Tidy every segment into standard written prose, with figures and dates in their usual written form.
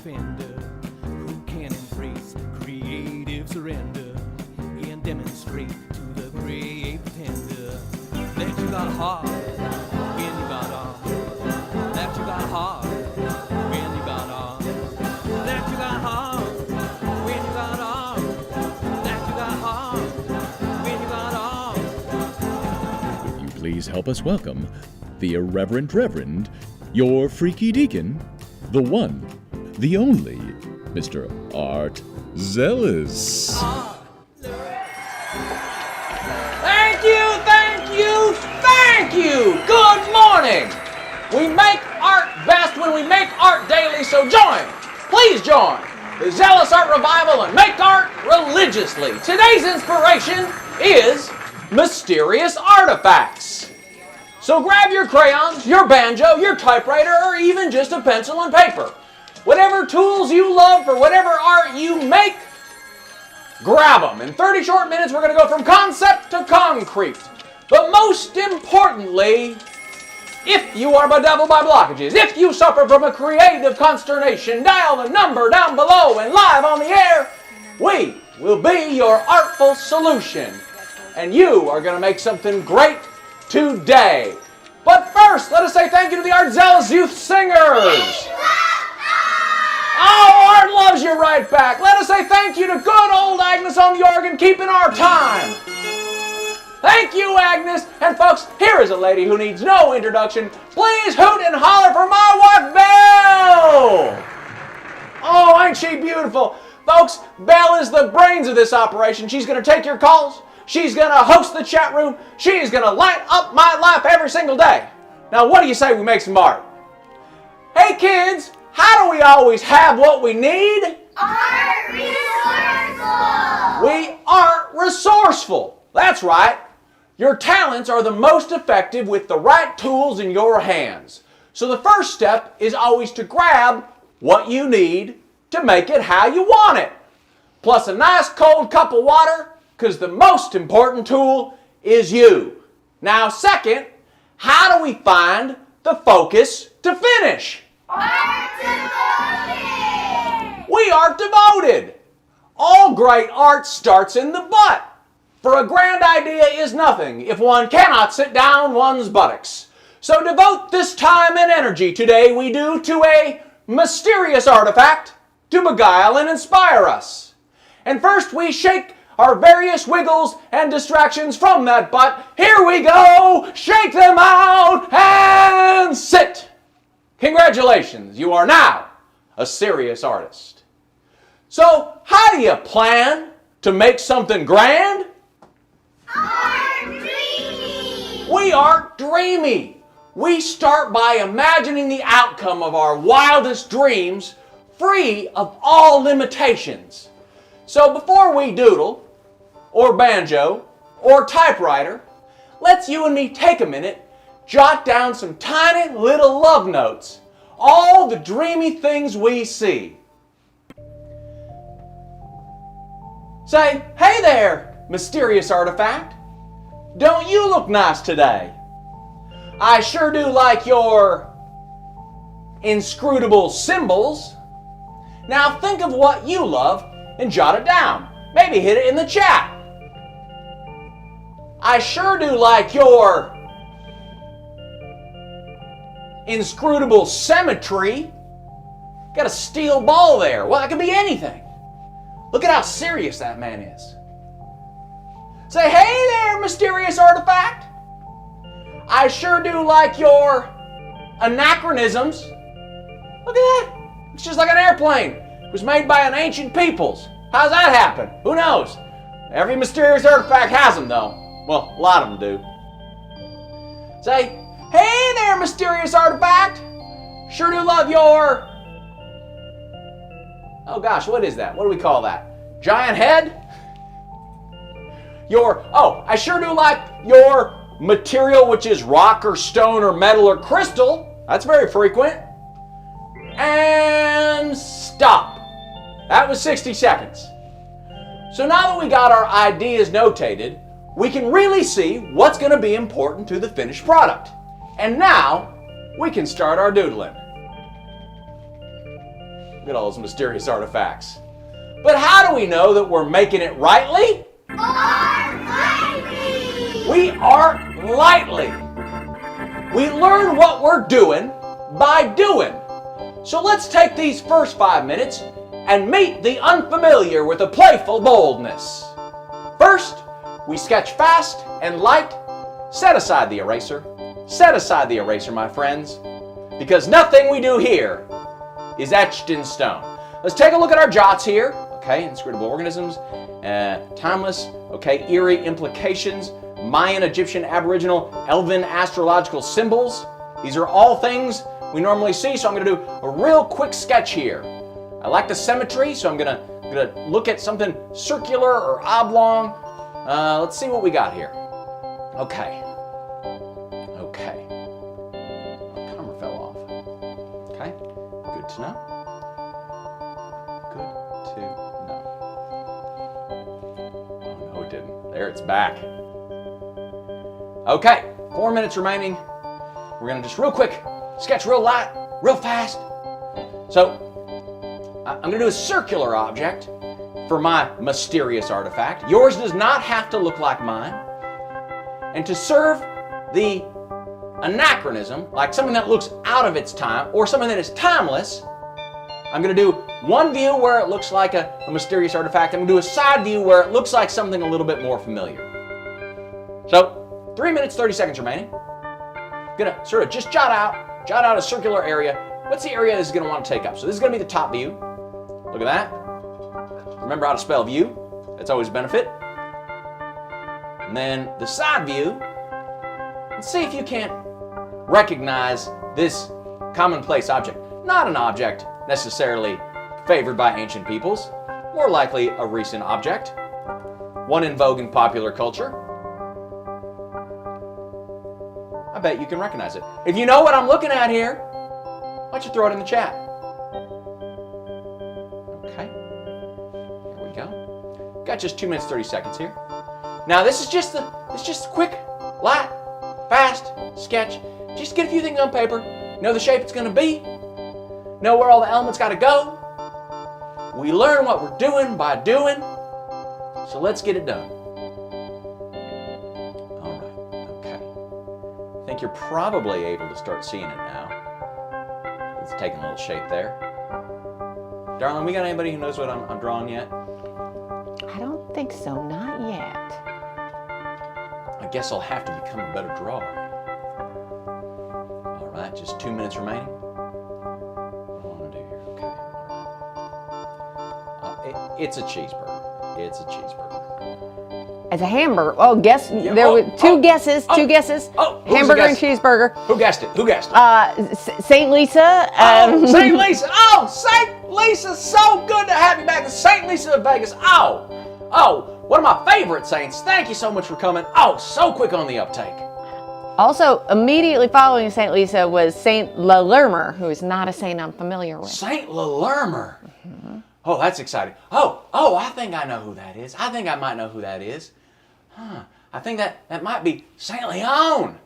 defender who can embrace creative surrender and demonstrate to the great pretender that you got heart when you got arm, that you got heart when you got arm, that you got heart when you got arm, that you got heart when you got arm. Will you please help us welcome the Irreverent Reverend, your freaky deacon, the one, the only, Mr. Art Zealous. Thank you, thank you, thank you! Good morning! We make art best when we make art daily, so join, please join, the Zealous Art Revival and make art religiously. Today's inspiration is mysterious artifacts. So grab your crayons, your banjo, your typewriter, or even just a pencil and paper. Whatever tools you love for whatever art you make, grab them. In 30 short minutes, we're going to go from concept to concrete. But most importantly, if you are bedeviled by blockages, if you suffer from a creative consternation, dial the number down below and live on the air, we will be your artful solution. And you are going to make something great today. But first, let us say thank you to the Art Zealous Youth Singers. Oh, Art loves you right back. Let us say thank you to good old Agnes on the organ, keeping our time. Thank you, Agnes. And folks, here is a lady who needs no introduction. Please hoot and holler for my wife, Belle. Oh, ain't she beautiful? Folks, Belle is the brains of this operation. She's going to take your calls. She's going to host the chat room. She's going to light up my life every single day. Now, what do you say we make some art? Hey, kids. How do we always have what we need? Art resourceful! We aren't resourceful. That's right. Your talents are the most effective with the right tools in your hands. So the first step is always to grab what you need to make it how you want it. Plus a nice cold cup of water, because the most important tool is you. Now second, how do we find the focus to finish? Art devoted! We are devoted. All great art starts in the butt. For a grand idea is nothing if one cannot sit down one's buttocks. So devote this time and energy today we do to a mysterious artifact to beguile and inspire us. And first we shake our various wiggles and distractions from that butt. Here we go. Shake them out and sit. Congratulations, you are now a serious artist. So, how do you plan to make something grand? Art dreamy! We are dreamy. We start by imagining the outcome of our wildest dreams, free of all limitations. So before we doodle, or banjo, or typewriter, let's you and me take a minute, jot down some tiny little love notes, all the dreamy things we see. Say, hey there, mysterious artifact. Don't you look nice today? I sure do like your inscrutable symbols. Now think of what you love and jot it down. Maybe hit it in the chat. I sure do like your inscrutable symmetry. Got a steel ball there. Well, that could be anything. Look at how serious that man is. Say, hey there, mysterious artifact. I sure do like your anachronisms. Look at that. It's just like an airplane. It was made by an ancient peoples. How's that happen? Who knows? Every mysterious artifact has them, though. Well, a lot of them do. Say, hey there, mysterious artifact. Sure do love your... Oh gosh, what is that? What do we call that? Giant head? I sure do like your material, which is rock or stone or metal or crystal. That's very frequent. And stop. That was 60 seconds. So now that we got our ideas notated, we can really see what's going to be important to the finished product. And now we can start our doodling. Look Look at all those mysterious artifacts. But how do we know that we're making it rightly? Art lightly. We art lightly. We learn what we're doing by doing. So let's take these first 5 minutes and meet the unfamiliar with a playful boldness. First, we sketch fast and light. Set aside the eraser. Set aside the eraser, my friends, because nothing we do here is etched in stone. Let's take a look at our jots here. Okay, inscrutable organisms, timeless, okay, eerie implications, Mayan, Egyptian, Aboriginal, Elven astrological symbols. These are all things we normally see, so I'm going to do a real quick sketch here. I like the symmetry, so I'm going to look at something circular or oblong. Let's see what we got here. Okay. Okay. My camera fell off. Okay. Good to know. Good to know. Oh, no, it didn't. There, it's back. Okay. 4 minutes remaining. We're going to just real quick sketch real light, real fast. So, I'm going to do a circular object for my mysterious artifact. Yours does not have to look like mine. And to serve the anachronism, like something that looks out of its time or something that is timeless, I'm going to do one view where it looks like a mysterious artifact. I'm going to do a side view where it looks like something a little bit more familiar. So, 3 minutes, 30 seconds remaining. I'm going to sort of just jot out a circular area. What's the area this is going to want to take up? So this is going to be the top view. Look at that. Remember how to spell view. That's always a benefit. And then the side view. Let's see if you can't recognize this commonplace object. Not an object necessarily favored by ancient peoples. More likely a recent object. One in vogue in popular culture. I bet you can recognize it. If you know what I'm looking at here, why don't you throw it in the chat? Okay. Here we go. Got just 2 minutes, 30 seconds here. Now this is just a quick, light, fast sketch. Just get a few things on paper. Know the shape it's going to be. Know where all the elements got to go. We learn what we're doing by doing. So let's get it done. All right. Okay. I think you're probably able to start seeing it now. It's taking a little shape there. Darling, we got anybody who knows what I'm drawing yet? I don't think so, not yet. I guess I'll have to become a better drawer. All right, just 2 minutes remaining. What do I want to do here? Okay. All right. It's a cheeseburger. It's a cheeseburger. As a hamburger. Oh, guess Yeah, there were two guesses. Two guesses. Oh, who's hamburger the and guess? cheeseburger. Who guessed it? Who guessed it? Saint Lisa. Oh, St. Lisa. Oh, St. Lisa. So good to have you back. St. Lisa of Vegas. Oh, one of my favorite saints. Thank you so much for coming. Oh, so quick on the uptake. Also, immediately following Saint Lisa was Saint Lalermer, who is not a saint I'm familiar with. St. Lalermer. Mm-hmm. Oh, that's exciting. Oh, I think I know who that is. I think I might know who that is. I think that might be St. Leon.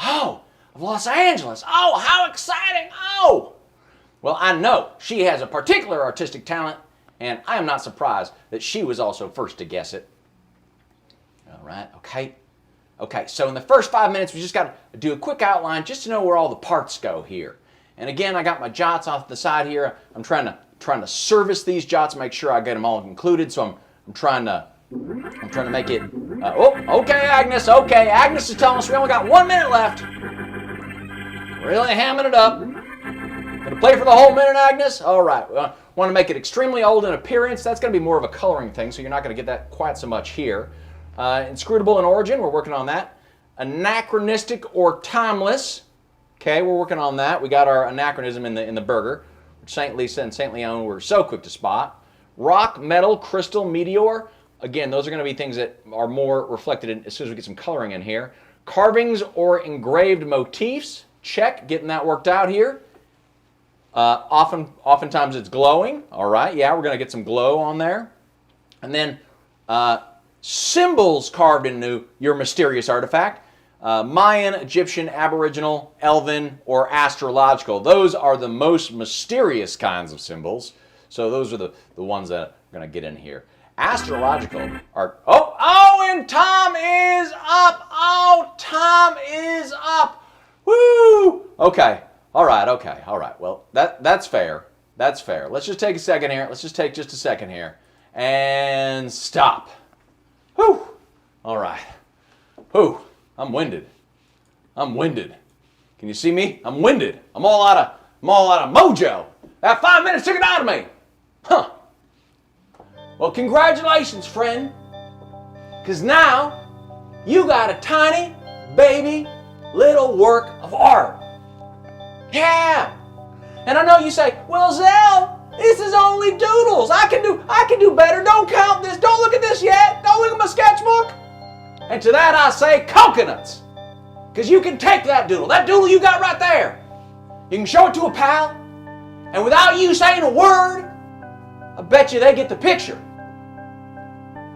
Oh, of Los Angeles. Oh, how exciting. Oh. Well, I know she has a particular artistic talent, and I am not surprised that she was also first to guess it. All right, okay, so in the first 5 minutes, we just got to do a quick outline just to know where all the parts go here. And again, I got my jots off the side here. I'm trying to service these jots, make sure I get them all included. So I'm trying to make it. Okay, Agnes. Okay, Agnes is telling us we only got 1 minute left. Really hamming it up. Gonna play for the whole minute, Agnes? All right. Want to make it extremely old in appearance. That's going to be more of a coloring thing, so you're not going to get that quite so much here. Inscrutable in origin, we're working on that. Anachronistic or timeless. Okay, we're working on that. We got our anachronism in the burger, which St. Lisa and St. Leon were so quick to spot. Rock, metal, crystal, meteor. Again, those are going to be things that are more reflected in, as soon as we get some coloring in here. Carvings or engraved motifs. Check, getting that worked out here. Oftentimes it's glowing. All right, yeah, we're going to get some glow on there. And then symbols carved into your mysterious artifact. Mayan, Egyptian, Aboriginal, Elven, or astrological. Those are the most mysterious kinds of symbols. So those are the ones that we're going to get in here. Astrological are, and Tom is up. Oh, Tom is up. Woo! Okay. All right. Well, that's fair. That's fair. Let's just take a second here. Let's just take just a second here. And stop. Whew. All right. Whew. I'm winded. Can you see me? I'm winded. I'm all out of mojo. That 5 minutes took it out of me. Huh. Well, congratulations, friend. Because now you got a tiny, baby, little work of art. Yeah. And I know you say, well, Zell, this is only doodles. I can do better. Don't count this. Don't look at this yet. Don't look at my sketchbook. And to that I say coconuts. Because you can take that doodle you got right there. You can show it to a pal, and without you saying a word, I bet you they get the picture.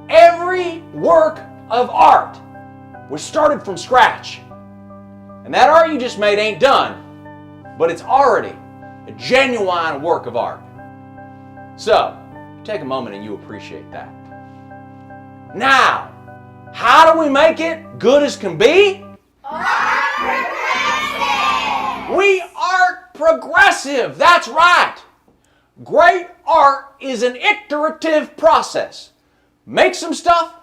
Every work of art was started from scratch. And that art you just made ain't done, but it's already a genuine work of art. So, take a moment and you appreciate that. Now, how do we make it good as can be? Art progressive! We art progressive, that's right. Great art is an iterative process. Make some stuff,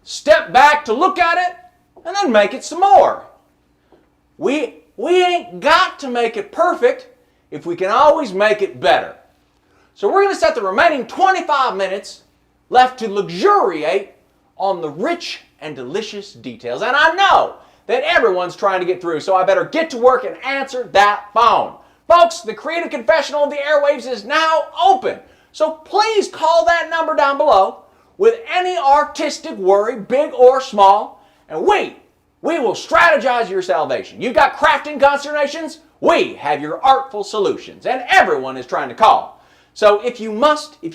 step back to look at it, and then make it some more. We ain't got to make it perfect if we can always make it better. So we're going to set the remaining 25 minutes left to luxuriate on the rich and delicious details. And I know that everyone's trying to get through, so I better get to work and answer that phone. Folks, the Creative Confessional of the Airwaves is now open. So please call that number down below with any artistic worry, big or small, and we will strategize your salvation. You got crafting consternations? We have your artful solutions, and everyone is trying to call. So if you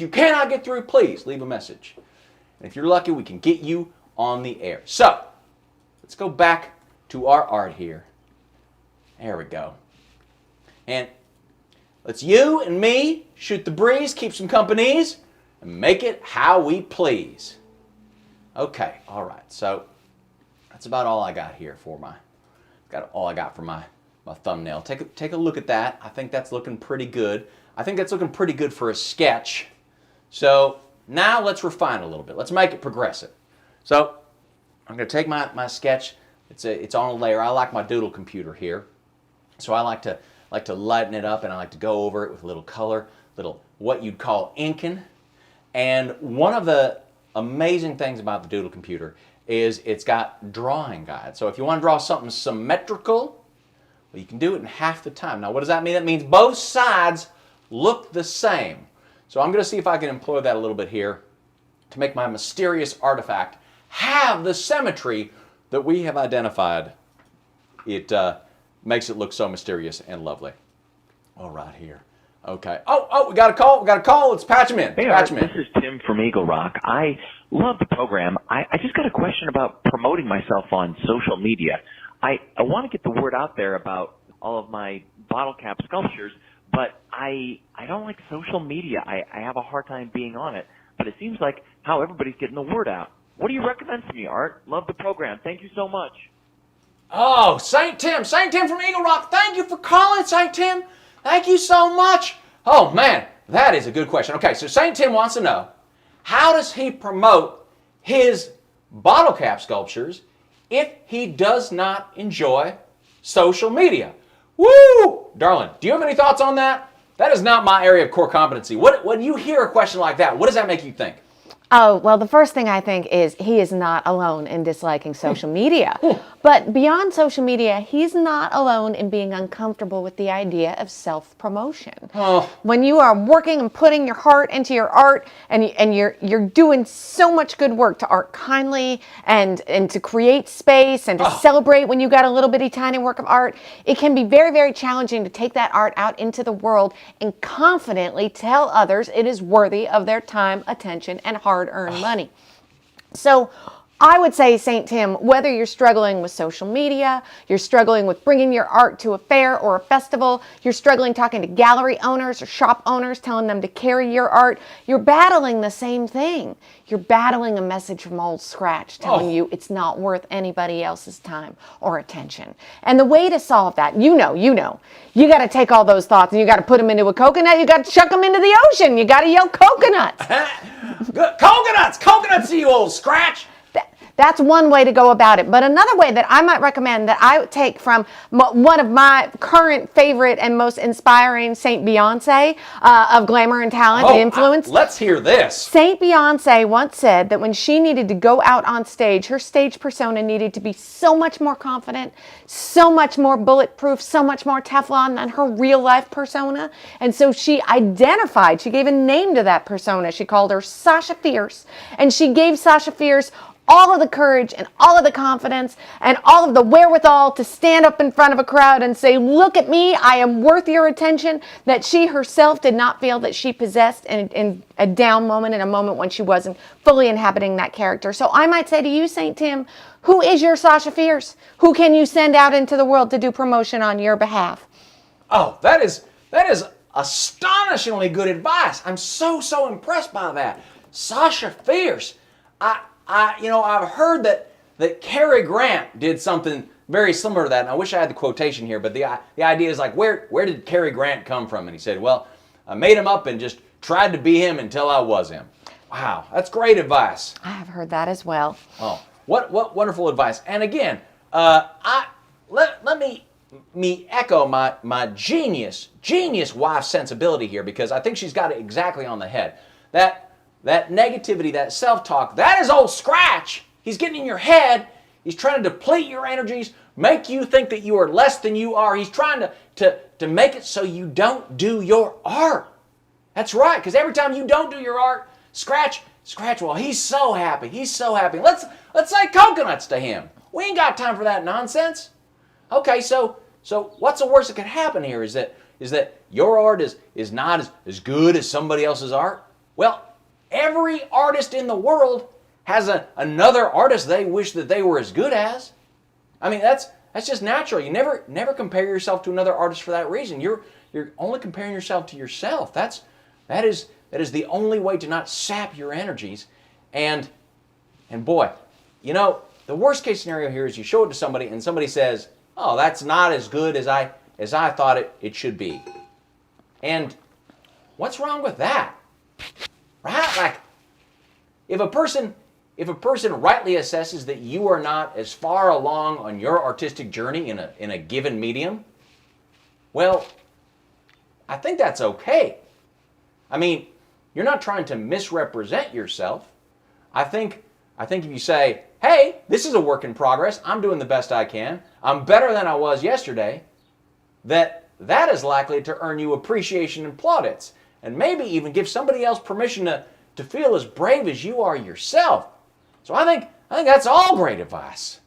cannot get through, please leave a message. And if you're lucky, we can get you on the air. So, let's go back to our art here. There we go. And let's you and me shoot the breeze, keep some companies, and make it how we please. Okay, all right. So, that's about all I got here for my thumbnail. Take a look at that. I think that's looking pretty good. I think that's looking pretty good for a sketch. So, now let's refine it a little bit. Let's make it progressive. So I'm going to take my sketch. It's on a layer. I like my doodle computer here. So I like to lighten it up, and I like to go over it with a little color, little what you'd call inking. And one of the amazing things about the doodle computer is it's got drawing guides. So if you want to draw something symmetrical, well, you can do it in half the time. Now what does that mean? That means both sides look the same. So I'm going to see if I can employ that a little bit here to make my mysterious artifact have the symmetry that we have identified. It makes it look so mysterious and lovely. All right, here. Okay. Oh, we got a call. Let's patch him in. Hey, Art, this is Tim from Eagle Rock. I love the program. I just got a question about promoting myself on social media. I want to get the word out there about all of my bottle cap sculptures, but I don't like social media. I have a hard time being on it, but it seems like how everybody's getting the word out. What do you recommend to me, Art? Love the program. Thank you so much. Oh, St. Tim from Eagle Rock. Thank you for calling, St. Tim. Thank you so much. Oh, man, that is a good question. Okay, so St. Tim wants to know, how does he promote his bottle cap sculptures if he does not enjoy social media? Woo! Darling, do you have any thoughts on that? That is not my area of core competency. When you hear a question like that, what does that make you think? Oh, well, the first thing I think is he is not alone in disliking social media. But beyond social media, he's not alone in being uncomfortable with the idea of self-promotion. Oh. When you are working and putting your heart into your art, and you're doing so much good work to art kindly and to create space and to celebrate when you got a little bitty tiny work of art, it can be very, very challenging to take that art out into the world and confidently tell others it is worthy of their time, attention, and hard-earned money. So I would say, St. Tim, whether you're struggling with social media, you're struggling with bringing your art to a fair or a festival, you're struggling talking to gallery owners or shop owners, telling them to carry your art, you're battling the same thing. You're battling a message from Old Scratch telling you it's not worth anybody else's time or attention. And the way to solve that, you know, you got to take all those thoughts and you got to put them into a coconut, you got to chuck them into the ocean, you got to yell coconuts. Coconuts to you, Old Scratch. That's one way to go about it. But another way that I might recommend that I take from one of my current favorite and most inspiring, Saint Beyonce, of glamour and talent and influence. Let's hear this. Saint Beyonce once said that when she needed to go out on stage, her stage persona needed to be so much more confident, so much more bulletproof, so much more Teflon than her real life persona. And so she gave a name to that persona. She called her Sasha Fierce. And she gave Sasha Fierce all of the courage and all of the confidence and all of the wherewithal to stand up in front of a crowd and say, look at me, I am worth your attention, that she herself did not feel that she possessed in a down moment, in a moment when she wasn't fully inhabiting that character. So I might say to you, St. Tim, who is your Sasha Fierce? Who can you send out into the world to do promotion on your behalf? Oh, that is astonishingly good advice. I'm so impressed by that. Sasha Fierce. I've heard that Cary Grant did something very similar to that, and I wish I had the quotation here, but the idea is like, where did Cary Grant come from? And he said, well, I made him up and just tried to be him until I was him. Wow, that's great advice. I have heard that as well. Oh, what wonderful advice. And again, let me echo my genius wife's sensibility here, because I think she's got it exactly on the head. That negativity, that self-talk, that is Old Scratch. He's getting in your head. He's trying to deplete your energies, make you think that you are less than you are. He's trying to make it so you don't do your art. That's right, because every time you don't do your art, Scratch, well, he's so happy. He's so happy. Let's say coconuts to him. We ain't got time for that nonsense. Okay, so what's the worst that could happen here? Is that your art is not as good as somebody else's art? Well, every artist in the world has another artist they wish that they were as good as. I mean, that's just natural. You never compare yourself to another artist for that reason. You're only comparing yourself to yourself. That is the only way to not sap your energies. And boy, the worst case scenario here is you show it to somebody and somebody says, "Oh, that's not as good as I thought it should be." And what's wrong with that? Right? Like, if a person rightly assesses that you are not as far along on your artistic journey in a given medium, well, I think that's okay. I mean, you're not trying to misrepresent yourself. I think if you say, "Hey, this is a work in progress. I'm doing the best I can. I'm better than I was yesterday," that is likely to earn you appreciation and plaudits, and maybe even give somebody else permission to feel as brave as you are yourself. So I think that's all great advice.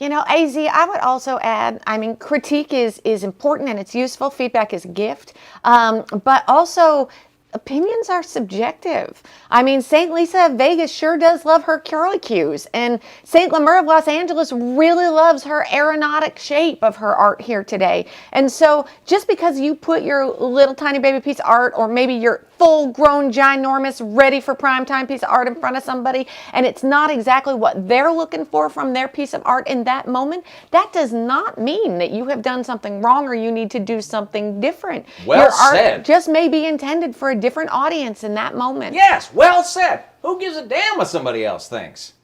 AZ, I would also add, critique is important and it's useful. Feedback is a gift. But also, opinions are subjective. St. Lisa of Vegas sure does love her curlicues, and St. Lemur of Los Angeles really loves her aeronautic shape of her art here today. And so just because you put your little tiny baby piece of art, or maybe your full-grown, ginormous, ready for primetime piece of art in front of somebody, and it's not exactly what they're looking for from their piece of art in that moment, that does not mean that you have done something wrong or you need to do something different. Well your said. art just may be intended for a different audience in that moment. Yes, well said. Who gives a damn what somebody else thinks?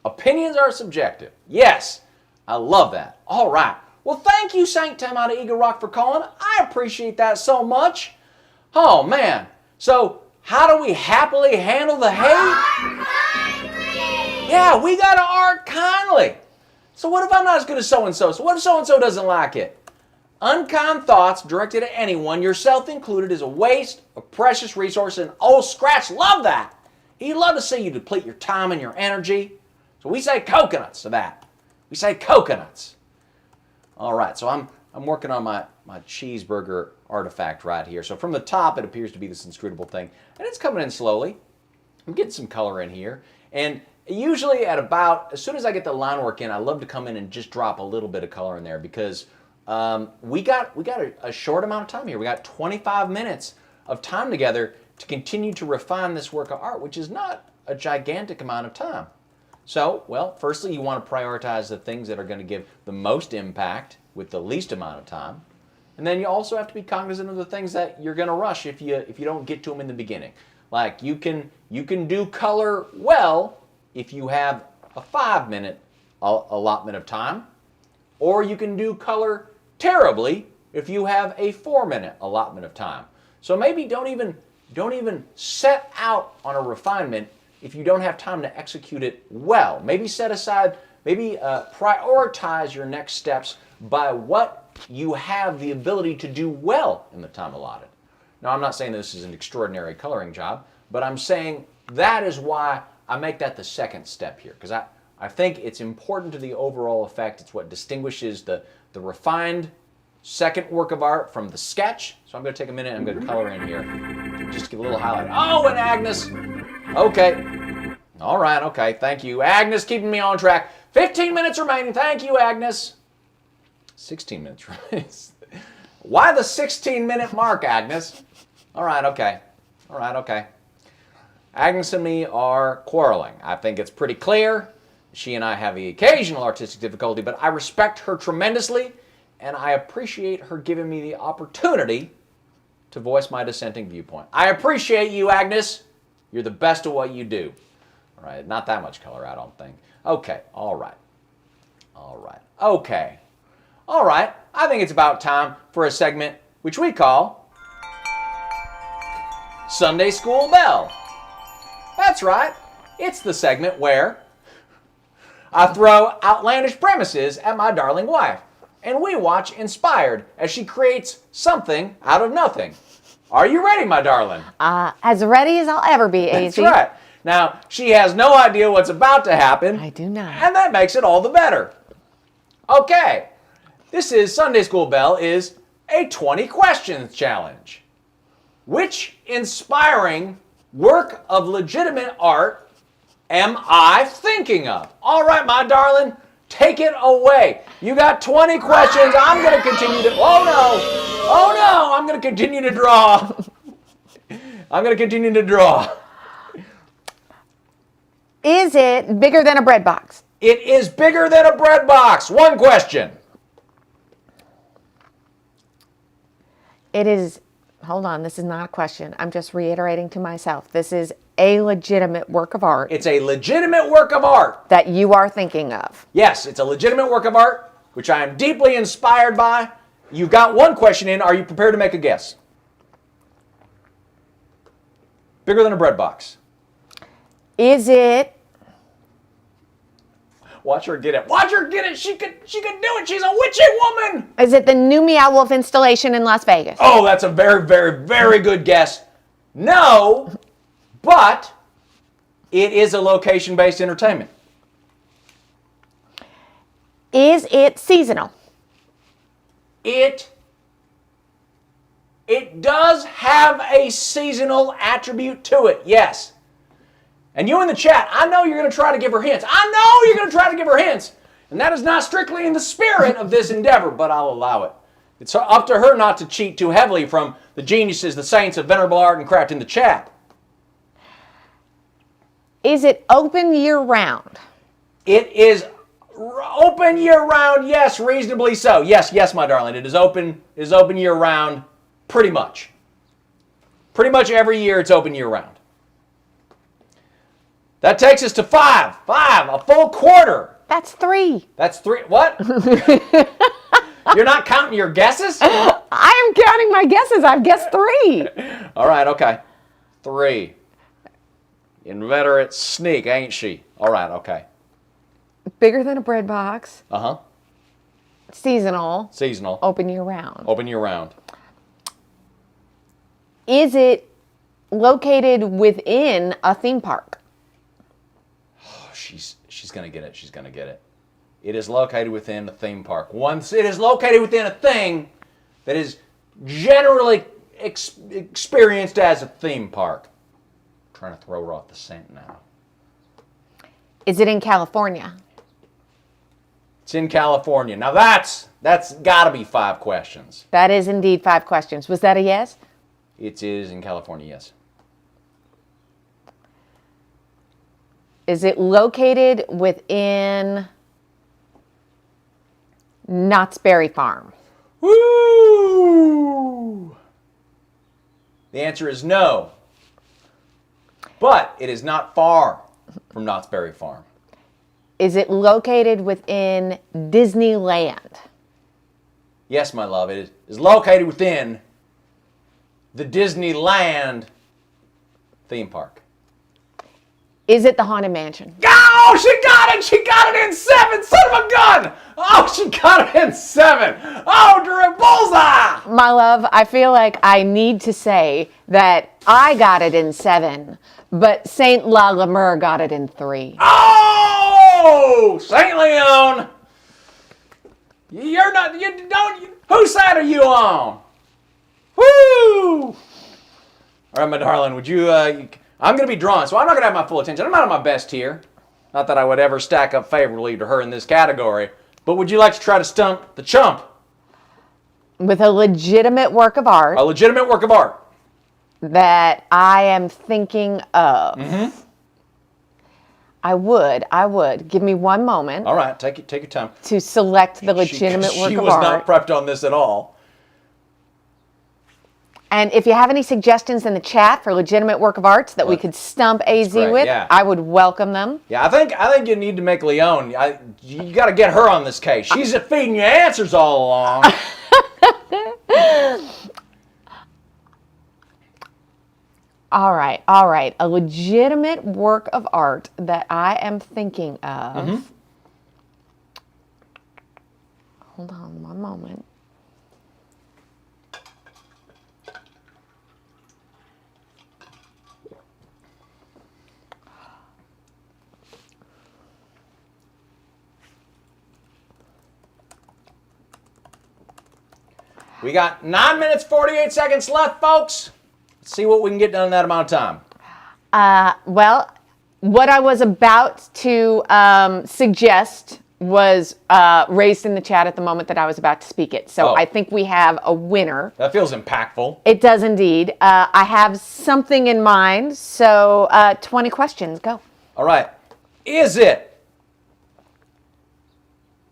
Opinions are subjective. Yes, I love that. All right. Well, thank you, St. Tim out of Eagle Rock, for calling. I appreciate that so much. Oh, man. So, how do we happily handle the hate? Art kindly. Yeah, we got to art kindly. So what if I'm not as good as so-and-so? So what if so-and-so doesn't like it? Unkind thoughts directed at anyone, yourself included, is a waste of precious resource, and Old Scratch loved that. He'd love to see you deplete your time and your energy. So we say coconuts to that. We say coconuts. All right, so I'm working on my cheeseburger artifact right here. So from the top, it appears to be this inscrutable thing, and it's coming in slowly. I'm getting some color in here, and Usually at about, as soon as I get the line work in, I love to come in and just drop a little bit of color in there because we got a short amount of time here. We got 25 minutes of time together to continue to refine this work of art, which is not a gigantic amount of time. So, well, firstly, you want to prioritize the things that are going to give the most impact with the least amount of time. And then you also have to be cognizant of the things that you're going to rush if you don't get to them in the beginning. Like you can do color well if you have a 5-minute allotment of time, or you can do color terribly if you have a 4-minute allotment of time. So maybe don't even set out on a refinement if you don't have time to execute it well. Maybe set aside, prioritize your next steps by what you have the ability to do well in the time allotted. Now, I'm not saying this is an extraordinary coloring job, but I'm saying that is why I make that the second step here, because I think it's important to the overall effect. It's what distinguishes the refined second work of art from the sketch. So I'm going to take a minute and I'm going to color in here. Just give a little highlight. Oh, and Agnes. Okay. All right, okay. Thank you. Agnes keeping me on track. 15 minutes remaining. Thank you, Agnes. 16 minutes remaining. Why the 16-minute mark, Agnes? All right, okay. All right, okay. Agnes and me are quarreling. I think it's pretty clear. She and I have the occasional artistic difficulty, but I respect her tremendously, and I appreciate her giving me the opportunity to voice my dissenting viewpoint. I appreciate you, Agnes. You're the best at what you do. All right, not that much color, I don't think. Okay, all right. All right, okay. All right, I think it's about time for a segment which we call Sunday School Bell. That's right, it's the segment where I throw outlandish premises at my darling wife, and we watch inspired as she creates something out of nothing. Are you ready, my darling? As ready as I'll ever be, AZ. That's right. Now, she has no idea what's about to happen. I do not. And that makes it all the better. Okay. This is Sunday School Bell is a 20 questions challenge. Which inspiring work of legitimate art am I thinking of? All right, my darling, take it away. You got 20 questions. I'm going to continue to, oh no, I'm going to continue to draw. I'm going to continue to draw. Is it bigger than a bread box? It is bigger than a bread box. One question. It is, hold on, this is not a question. I'm just reiterating to myself. This is a legitimate work of art. It's a legitimate work of art. That you are thinking of. Yes, it's a legitimate work of art, which I am deeply inspired by. You've got one question in. Are you prepared to make a guess? Bigger than a bread box. Is it? Watch her get it. Watch her get it. She could do it. She's a witchy woman. Is it the new Meow Wolf installation in Las Vegas? Oh, that's a very, very, very good guess. No, but it is a location-based entertainment. Is it seasonal? It does have a seasonal attribute to it, yes. And you in the chat, I know you're going to try to give her hints. I know you're going to try to give her hints. And that is not strictly in the spirit of this endeavor, but I'll allow it. It's up to her not to cheat too heavily from the geniuses, the saints of venerable art and craft in the chat. Is it open year-round? It is open year-round, yes, reasonably so. Yes, my darling. It is open year-round, pretty much. Pretty much every year it's open year-round. That takes us to five, a full quarter. That's 3. That's 3, what? You're not counting your guesses? I am counting my guesses. I've guessed 3. All right, okay. 3. Inveterate sneak, ain't she? All right, okay. Bigger than a bread box. Uh-huh. Seasonal. Seasonal. Open year-round. Open year-round. Is it located within a theme park? She's going to get it. She's going to get it. It is located within a theme park. Once it is located within a thing that is generally experienced as a theme park. I'm trying to throw her off the scent now. Is it in California? It's in California. Now that's got to be 5 questions. That is indeed 5 questions. Was that a yes? It is in California, yes. Is it located within Knott's Berry Farm? Woo! The answer is no. But it is not far from Knott's Berry Farm. Is it located within Disneyland? Yes, my love, it is located within the Disneyland theme park. Is it the Haunted Mansion? Oh, she got it! She got it in 7! Son of a gun! Oh, she got it in 7! Oh, Drew, bullseye! My love, I feel like I need to say that I got it in 7, but Saint La Lemur got it in 3. Oh! St. Leon! You're not, you don't, whose side are you on? Woo! All right, my darling, would you, I'm going to be drawn, so I'm not going to have my full attention. I'm not at my best here. Not that I would ever stack up favorably to her in this category. But would you like to try to stump the chump? With a legitimate work of art. A legitimate work of art. That I am thinking of. Mm-hmm. I would. Give me one moment. All right, take your time. To select the legitimate work of art. She was not prepped on this at all. And if you have any suggestions in the chat for legitimate work of arts that we could stump AZ with, yeah. I would welcome them. Yeah, I think you need to make Leon. You got to get her on this case. She's feeding you answers all along. All right. A legitimate work of art that I am thinking of. Mm-hmm. Hold on one moment. We got 9 minutes, 48 seconds left, folks. Let's see what we can get done in that amount of time. Well, what I was about to suggest was raised in the chat at the moment that I was about to speak it. So I think we have a winner. That feels impactful. It does indeed. I have something in mind. So 20 questions, go. All right. Is it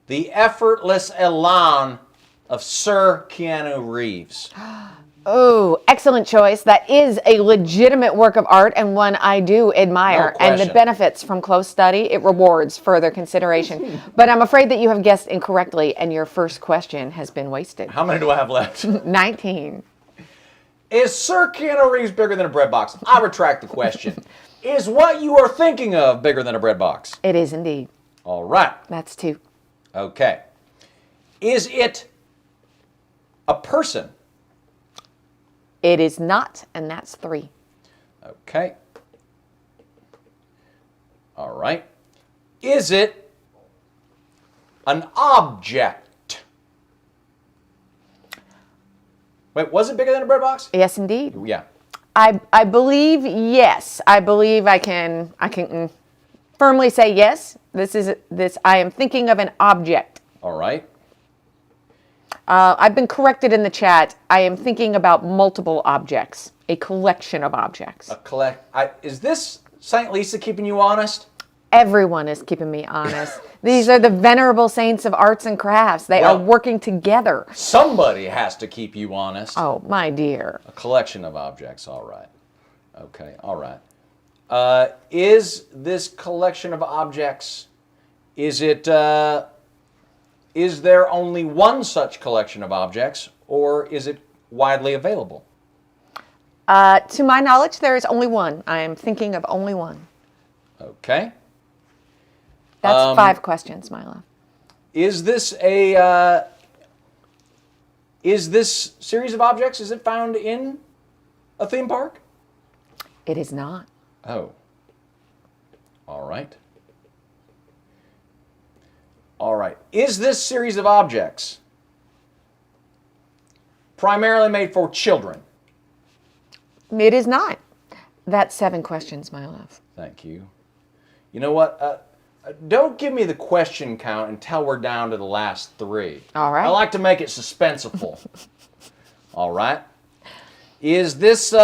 the effortless elan of Sir Keanu Reeves? Oh, excellent choice. That is a legitimate work of art and one I do admire. No and the benefits from close study, it rewards further consideration. But I'm afraid that you have guessed incorrectly and your first question has been wasted. How many do I have left? 19. Is Sir Keanu Reeves bigger than a bread box? I retract the question. Is what you are thinking of bigger than a bread box? It is indeed. All right. That's 2. Okay. Is it a person? It is not, and that's 3. Okay. All right. Is it an object? Wait, was it bigger than a bread box? Yes, indeed. Yeah. I believe yes. I believe I can firmly say yes. I am thinking of an object. All right. I've been corrected in the chat. I am thinking about multiple objects, a collection of objects. Is this Saint Lisa keeping you honest? Everyone is keeping me honest. These are the venerable saints of arts and crafts. They are working together. Somebody has to keep you honest. Oh, my dear. A collection of objects. All right. Okay. All right. Is this collection of objects? Is there only one such collection of objects, or is it widely available? To my knowledge, there is only one. I am thinking of only one. Okay. That's 5 questions, my love. Is this series of objects, is it found in a theme park? It is not. Oh. All right. All right. Is this series of objects primarily made for children? It is not. That's 7 questions, my love. Thank you. You know what? Don't give me the question count until we're down to the last 3. All right. I like to make it suspenseful. All right. Is this it's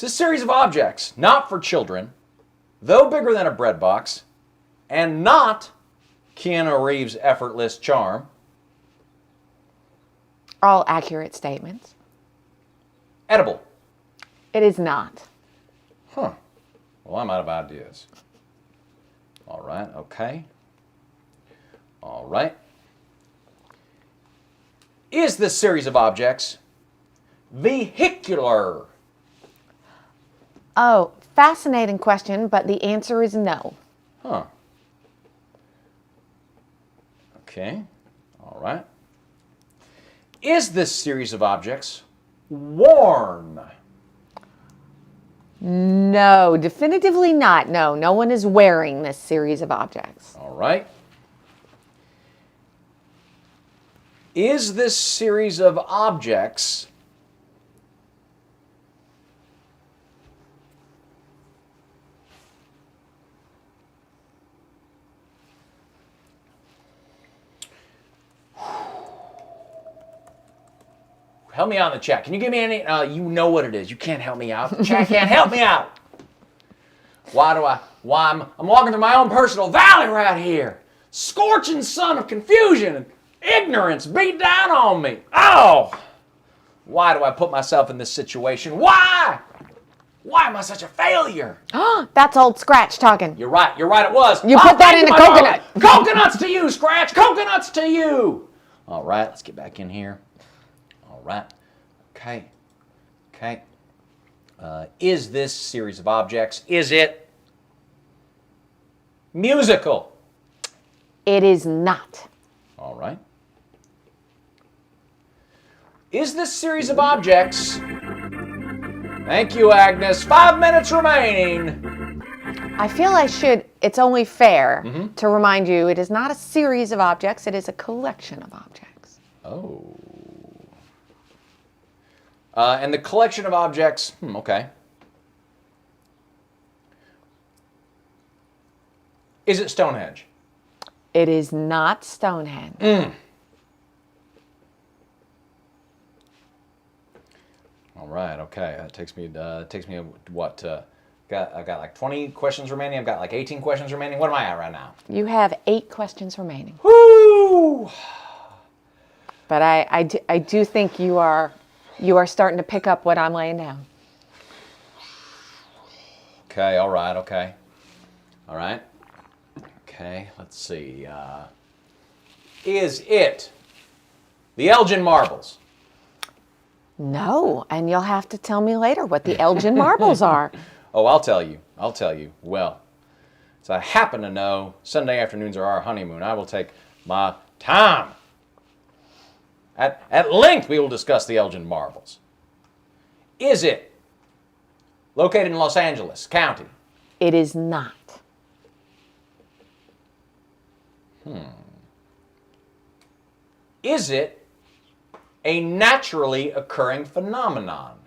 a series of objects, not for children, though bigger than a bread box, and not Keanu Reeves' effortless charm. All accurate statements. Edible. It is not. Huh. Well, I'm out of ideas. All right, okay. All right. Is this series of objects vehicular? Oh, fascinating question, but the answer is no. Huh. Okay. All right. Is this series of objects worn? No, definitively not. No, no one is wearing this series of objects. All right. Is this series of objects help me out in the chat. Can you give me any? You know what it is. You can't help me out. Chat can't help me out. Why I'm walking through my own personal valley right here. Scorching sun of confusion and ignorance beat down on me. Oh! Why do I put myself in this situation? Why? Why am I such a failure? That's old Scratch talking. You're right, it was. You put that in a coconut. Coconuts to you, Scratch! Coconuts to you! All right, let's get back in here. All right. Okay. Okay. Is this series of objects, is it musical? It is not. All right. Is this series of objects... Thank you, Agnes. 5 minutes remaining. I feel it's only fair to remind you it is not a series of objects, it is a collection of objects. Oh. And the collection of objects, okay. Is it Stonehenge? It is not Stonehenge. All right, okay. That takes me what? I got like 20 questions remaining. I've got like 18 questions remaining. What am I at right now? You have 8 questions remaining. Woo! But I do think you are starting to pick up what I'm laying down. Okay, all right, okay. All right. Okay, let's see. Is it the Elgin Marbles? No, and you'll have to tell me later what the Elgin Marbles are. Oh, I'll tell you. Well, so I happen to know Sunday afternoons are our honeymoon. I will take my time. At length, we will discuss the Elgin Marbles. Is it located in Los Angeles County? It is not. Is it a naturally occurring phenomenon?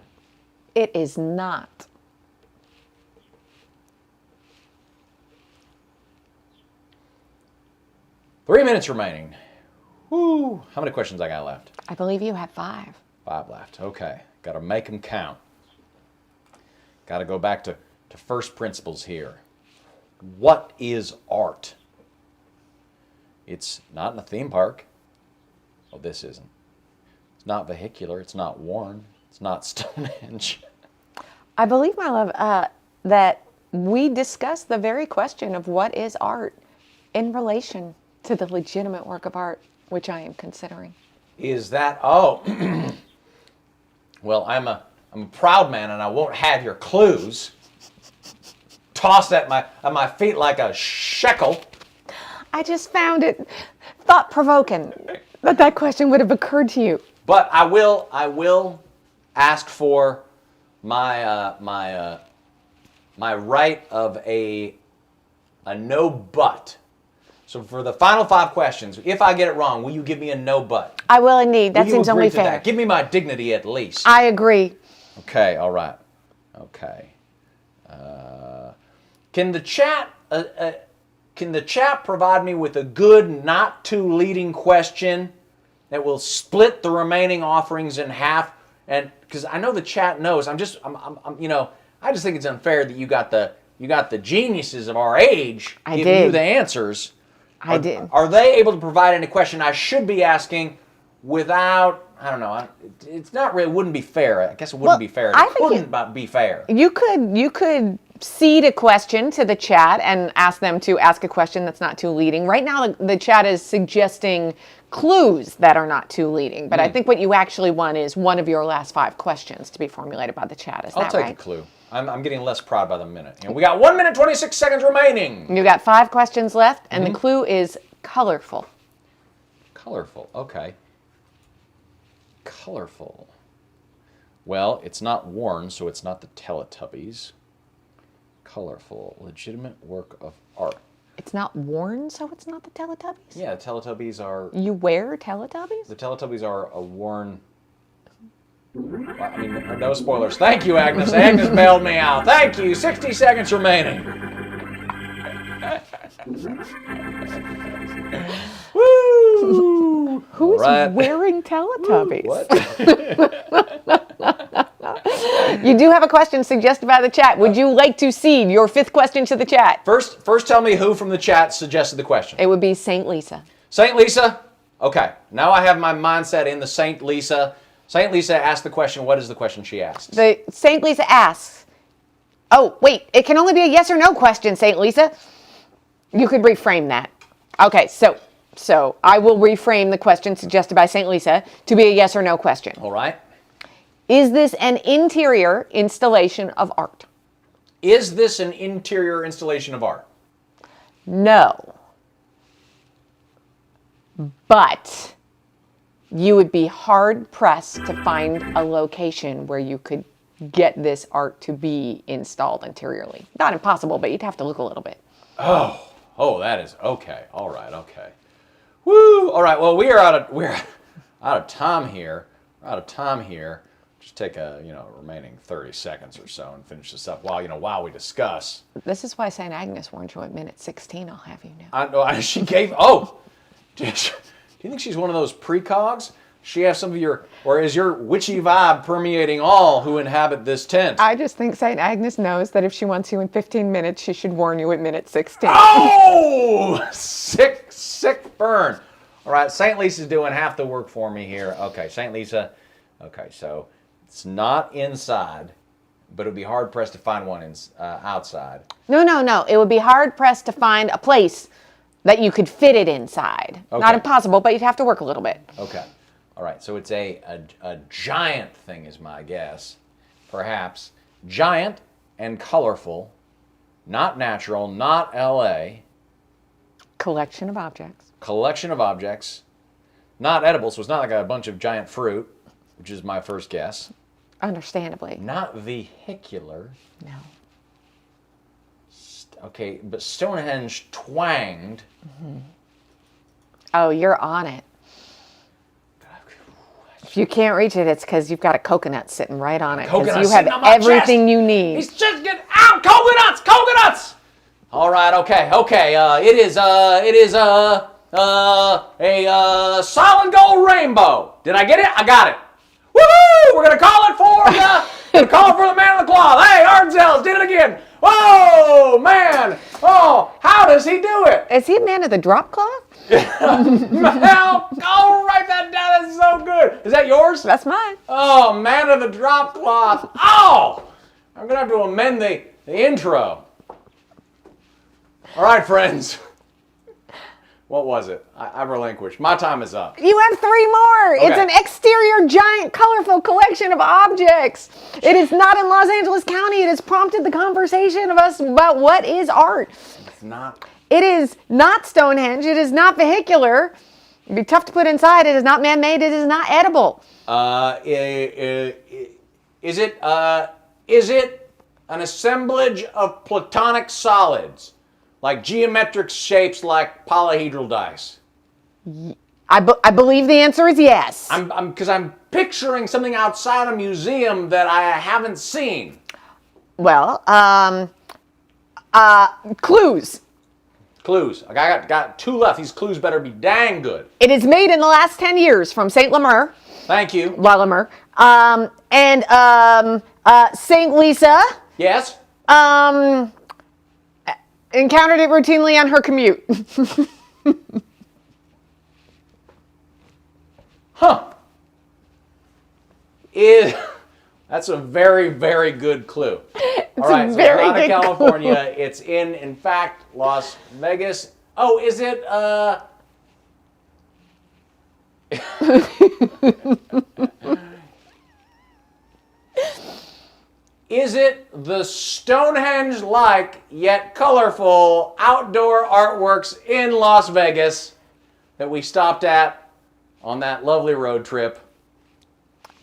It is not. Three minutes remaining. Woo! How many questions I got left? I believe you have 5. 5 left. Okay. Got to make them count. Got to go back to first principles here. What is art? It's not in a theme park. Well, this isn't. It's not vehicular. It's not worn. It's not Stonehenge. I believe, my love, that we discussed the very question of what is art in relation to the legitimate work of art, which I am considering. Is that, oh, well, I'm a proud man and I won't have your clues tossed at my feet like a shekel. I just found it thought-provoking that question would have occurred to you. But I will ask for my my right of a no but. So for the final 5 questions, if I get it wrong, will you give me a no but? I will indeed. That Will you seems agree only to fair. that? Give me my dignity at least. I agree. Okay, all right. Okay. Can the chat provide me with a good, not too leading question that will split the remaining offerings in half? And because I know the chat knows, I just think it's unfair that you got the geniuses of our age giving you the answers. I did. Are they able to provide any question I should be asking without? I don't know. It's not really. It wouldn't be fair. I guess it wouldn't be fair. It couldn't be fair. You could seed a question to the chat and ask them to ask a question that's not too leading. Right now, the chat is suggesting clues that are not too leading. But I think what you actually want is one of your last 5 questions to be formulated by the chat. Is that right? I'll take a clue. I'm getting less proud by the minute. And we got 1 minute 26 seconds remaining. You got 5 questions left, and the clue is colorful. Colorful. Okay. Colorful. Well, it's not worn, so it's not the Teletubbies. Colorful. Legitimate work of art. It's not worn, so it's not the Teletubbies? Yeah, Teletubbies are... You wear Teletubbies? The Teletubbies are a worn... I mean, no spoilers. Thank you, Agnes. Agnes bailed me out. Thank you. 60 seconds remaining. Woo! Who's wearing Teletubbies? What? You do have a question suggested by the chat. Would you like to seed your 5th question to the chat? First tell me who from the chat suggested the question. It would be Saint Lisa. Saint Lisa? Okay. Now I have my mindset in the Saint Lisa. Saint Lisa asked the question. What is the question she asked? The Saint Lisa asks. Oh, wait. It can only be a yes or no question, Saint Lisa. You could reframe that. Okay, so I will reframe the question suggested by Saint Lisa to be a yes or no question. All right. Is this an interior installation of art? Is this an interior installation of art? No. But you would be hard-pressed to find a location where you could get this art to be installed interiorly. Not impossible, but you'd have to look a little bit. Oh, that is okay. All right, okay. Woo! All right. Well, we're out of time here. We're out of time here. Just take a remaining 30 seconds or so and finish this up while we discuss. This is why St. Agnes warned you at minute 16. I'll have you know. I know she gave. Oh, do you think she's one of those precogs? She has some of your, or is your witchy vibe permeating all who inhabit this tent? I just think St. Agnes knows that if she wants you in 15 minutes, she should warn you at minute 16. Oh! Sick burn. All right, St. Lisa's doing half the work for me here. Okay, St. Lisa. Okay, so it's not inside, but it would be hard-pressed to find one outside. No. It would be hard-pressed to find a place that you could fit it inside. Okay. Not impossible, but you'd have to work a little bit. Okay. All right, so it's a giant thing is my guess. Perhaps. Giant and colorful, not natural, not L.A. Collection of objects. Collection of objects, not edible, so it's not like a bunch of giant fruit, which is my first guess. Understandably. Not vehicular. No. Okay, but Stonehenge twanged. Mm-hmm. Oh, you're on it. If you can't reach it, it's because you've got a coconut sitting right on it. Because you have everything you need. He's just getting out. Coconuts. All right. Okay. It is a solid gold rainbow. Did I get it? I got it. Woohoo! We're gonna call it for the man of the cloth. Hey, Art Zealous did it again. Whoa, man! Oh, how does he do it? Is he a man of the drop cloth? Mel, go write that down. That's so good. Is that yours? That's mine. Oh, man of the drop cloth. Oh! I'm going to have to amend the intro. All right, friends. What was it? I relinquished. My time is up. You have 3 more. Okay. It's an exterior, giant, colorful collection of objects. It is not in Los Angeles County. It has prompted the conversation of us about what is art. It's not. It is not Stonehenge. It is not vehicular. It'd be tough to put inside. It is not man-made. It is not edible. Is it an assemblage of platonic solids, like geometric shapes like polyhedral dice? I believe the answer is yes. Because I'm picturing something outside a museum that I haven't seen. Well, Clues. Clues. I got 2 left. These clues better be dang good. It is made in the last 10 years from St. Lemer. Thank you. St. Lisa Yes? encountered it routinely on her commute. Huh. That's a very, very good clue. All right, so very it's out of good California. clue. It's in fact, Las Vegas. Oh, is it, is it the Stonehenge-like, yet colorful, outdoor artworks in Las Vegas that we stopped at on that lovely road trip,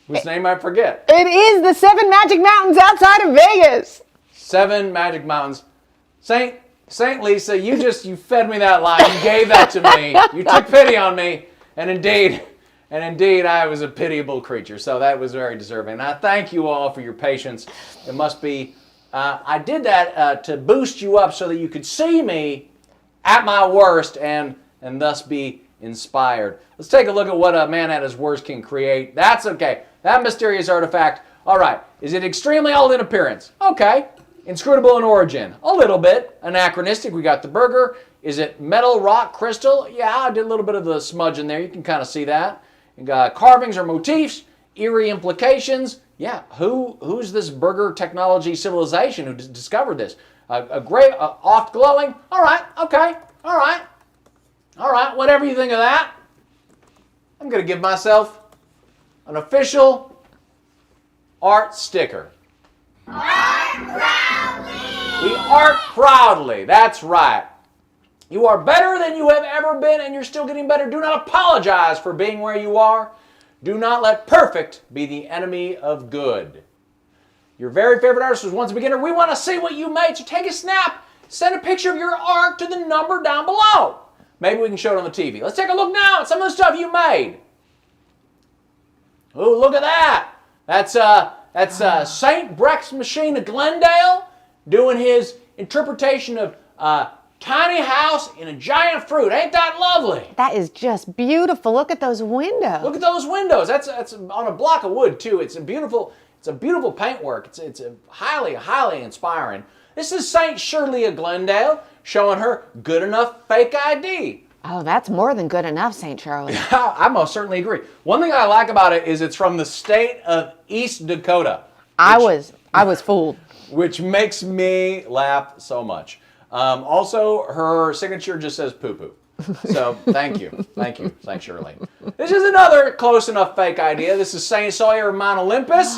whose name I forget? It is the 7 Magic Mountains outside of Vegas. 7 Magic Mountains. Saint Lisa, you fed me that line. You gave that to me. You took pity on me, and indeed, I was a pitiable creature. So that was very deserving. And I thank you all for your patience. It must be. I did that to boost you up so that you could see me at my worst and thus be inspired. Let's take a look at what a man at his worst can create. That's okay. That mysterious artifact. All right. Is it extremely old in appearance? Okay. Inscrutable in origin? A little bit. Anachronistic? We got the burger. Is it metal, rock, crystal? Yeah, I did a little bit of the smudge in there. You can kind of see that. You got carvings or motifs. Eerie implications. Yeah, who's this burger technology civilization who discovered this? A great, oft glowing. All right. Okay. All right. All right. Whatever you think of that. I'm going to give myself an official art sticker. Art proudly. We art proudly. That's right. You are better than you have ever been, and you're still getting better. Do not apologize for being where you are. Do not let perfect be the enemy of good. Your very favorite artist was once a beginner. We want to see what you made, so take a snap. Send a picture of your art to the number down below. Maybe we can show it on the TV. Let's take a look now at some of the stuff you made. Ooh, look at that. That's St. Brecht's Machine of Glendale doing his interpretation of tiny house in a giant fruit. Ain't that lovely? That is just beautiful. Look at those windows. Look at those windows. That's on a block of wood too. It's a beautiful paintwork. It's a highly inspiring. This is St. Shirley of Glendale showing her good enough fake ID. Oh, that's more than good enough, St. Charlie. I most certainly agree. One thing I like about it is it's from the state of East Dakota. I was fooled. Which makes me laugh so much. Also, her signature just says poo-poo. So, thank you. Thanks, Shirley. This is another close enough fake idea. This is St. Sawyer of Mount Olympus.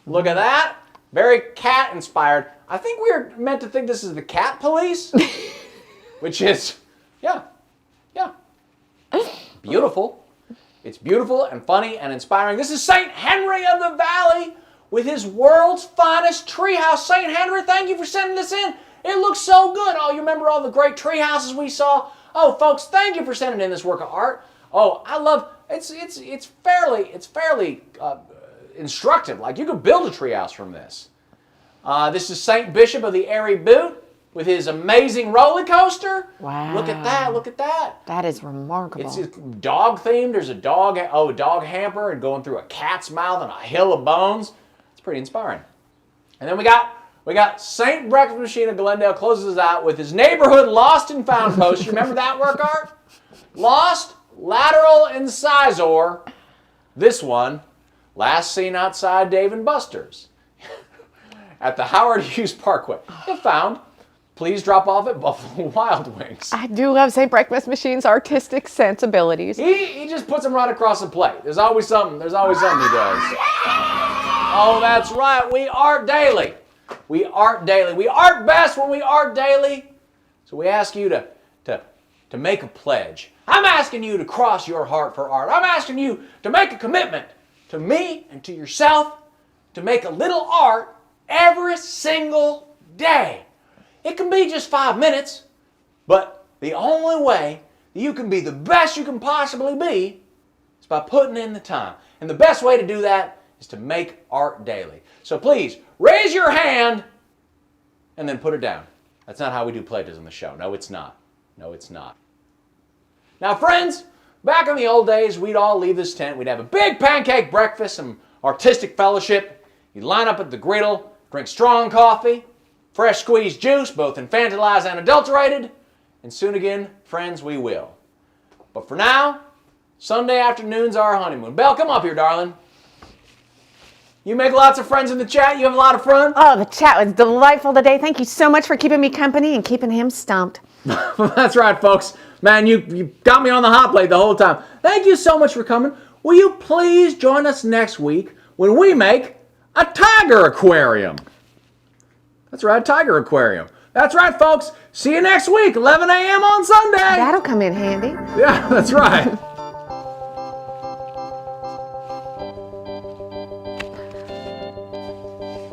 Look at that. Very cat-inspired. I think we're meant to think this is the cat police. Which is, yeah. Beautiful. It's beautiful and funny and inspiring. This is St. Henry of the Valley with his world's finest treehouse. St. Henry, thank you for sending this in. It looks so good. Oh, you remember all the great tree houses we saw? Oh, folks, thank you for sending in this work of art. Oh, I love it's fairly instructive. Like you could build a tree house from this. This is St. Bishop of the Airy Boot with his amazing roller coaster. Wow. Look at that. That is remarkable. It's dog themed. There's a dog hamper and going through a cat's mouth and a hill of bones. It's pretty inspiring. And then we got St. Brecht's Machine of Glendale closes out with his neighborhood lost and found poster. You remember that work art? Lost, lateral, incisor. This one, last seen outside Dave & Buster's at the Howard Hughes Parkway. If found, please drop off at Buffalo Wild Wings. I do love St. Brecht's Machine's artistic sensibilities. He just puts them right across the plate. There's always something he does. Oh, that's right. We art daily. We art daily. We art best when we art daily. So we ask you to make a pledge. I'm asking you to cross your heart for art. I'm asking you to make a commitment to me and to yourself to make a little art every single day. It can be just 5 minutes, but the only way that you can be the best you can possibly be is by putting in the time. And the best way to do that is to make art daily. So please, raise your hand and then put it down. That's not how we do Plato's on the show. No, it's not. No, it's not. Now, friends, back in the old days, we'd all leave this tent. We'd have a big pancake breakfast, some artistic fellowship. You'd line up at the griddle, drink strong coffee, fresh squeezed juice, both infantilized and adulterated. And soon again, friends, we will. But for now, Sunday afternoon's our honeymoon. Belle, come up here, darling. You make lots of friends in the chat. You have a lot of fun. Oh, the chat was delightful today. Thank you so much for keeping me company and keeping him stumped. That's right, folks. Man, you got me on the hot plate the whole time. Thank you so much for coming. Will you please join us next week when we make a tiger aquarium? That's right, tiger aquarium. That's right, folks. See you next week, 11 a.m. on Sunday. That'll come in handy. Yeah, that's right.